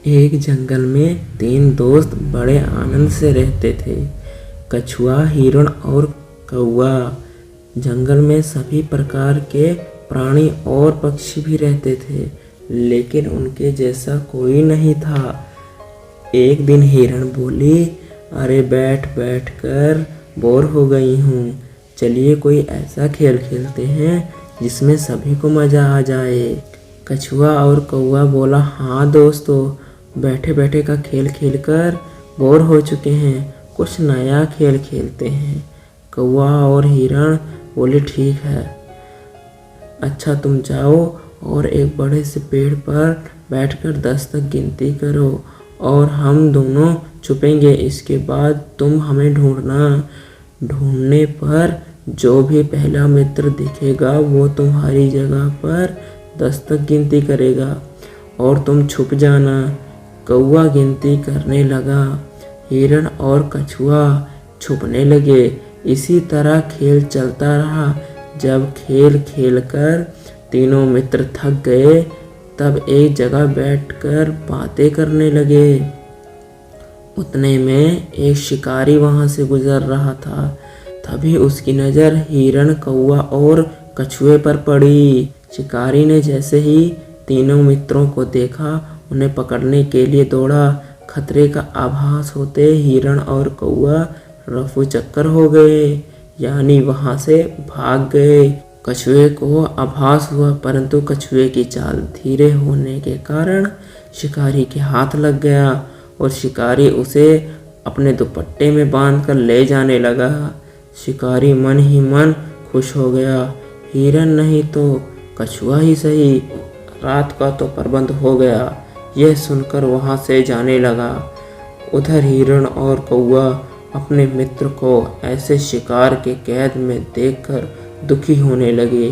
एक जंगल में 3 दोस्त बड़े आनंद से रहते थे। कछुआ, हिरण और कौवा। जंगल में सभी प्रकार के प्राणी और पक्षी भी रहते थे, लेकिन उनके जैसा कोई नहीं था। एक दिन हिरण बोली, अरे बैठ बैठ कर बोर हो गई हूँ, चलिए कोई ऐसा खेल खेलते हैं जिसमें सभी को मज़ा आ जाए। कछुआ और कौवा बोला, हाँ दोस्तों, बैठे बैठे का खेल खेल कर बोर हो चुके हैं, कुछ नया खेल खेलते हैं। कौवा और हिरण बोले, ठीक है, अच्छा तुम जाओ और एक बड़े से पेड़ पर बैठकर 10 तक गिनती करो और हम दोनों छुपेंगे। इसके बाद तुम हमें ढूंढना। ढूंढने पर जो भी पहला मित्र दिखेगा वो तुम्हारी जगह पर 10 तक गिनती करेगा और तुम छुप जाना। कौवा गिनती करने लगा, हिरण और कछुआ छुपने लगे। इसी तरह खेल चलता रहा। जब खेल खेल कर तीनों मित्र थक गए, तब एक जगह बैठकर बातें करने लगे। उतने में एक शिकारी वहां से गुजर रहा था। तभी उसकी नज़र हिरण, कौवा और कछुए पर पड़ी। शिकारी ने जैसे ही तीनों मित्रों को देखा, उन्हें पकड़ने के लिए दौड़ा। खतरे का आभास होते हिरण और कौवा रफू चक्कर हो गए, यानी वहां से भाग गए। कछुए को आभास हुआ, परंतु कछुए की चाल धीरे होने के कारण शिकारी के हाथ लग गया और शिकारी उसे अपने दुपट्टे में बांधकर ले जाने लगा। शिकारी मन ही मन खुश हो गया। हिरण नहीं तो कछुआ ही सही, रात का तो प्रबंध हो गया। यह सुनकर वहां से जाने लगा। उधर हिरण और कौवा अपने मित्र को ऐसे शिकार के कैद में देखकर दुखी होने लगे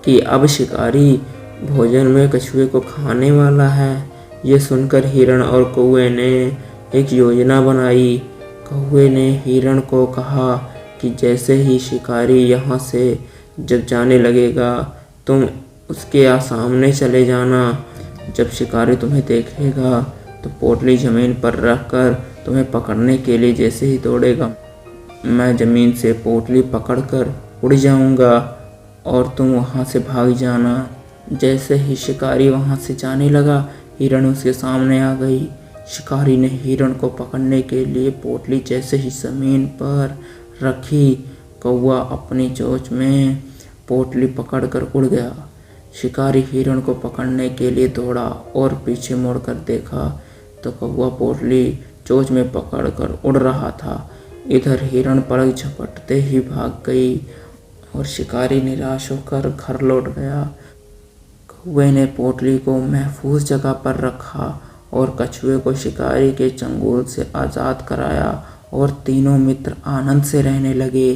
कि अब शिकारी भोजन में कछुए को खाने वाला है। यह सुनकर हिरण और कौवे ने एक योजना बनाई। कौवे ने हिरण को कहा कि जैसे ही शिकारी यहाँ से जब जाने लगेगा, तुम उसके सामने चले जाना। जब शिकारी तुम्हें देखेगा तो पोटली ज़मीन पर रखकर तुम्हें पकड़ने के लिए जैसे ही दौड़ेगा, मैं ज़मीन से पोटली पकड़कर उड़ जाऊंगा और तुम वहां से भाग जाना। जैसे ही शिकारी वहां से जाने लगा, हिरण उसके सामने आ गई। शिकारी ने हिरण को पकड़ने के लिए पोटली जैसे ही ज़मीन पर रखी, कौवा अपनी चोंच में पोटली पकड़कर उड़ गया। शिकारी हिरण को पकड़ने के लिए दौड़ा और पीछे मुड़कर देखा तो कौवा पोटली चोंच में पकड़कर उड़ रहा था। इधर हिरण पलक झपटते ही भाग गई और शिकारी निराश होकर घर लौट गया। कौवे ने पोटली को महफूज जगह पर रखा और कछुए को शिकारी के चंगुल से आज़ाद कराया और तीनों मित्र आनंद से रहने लगे।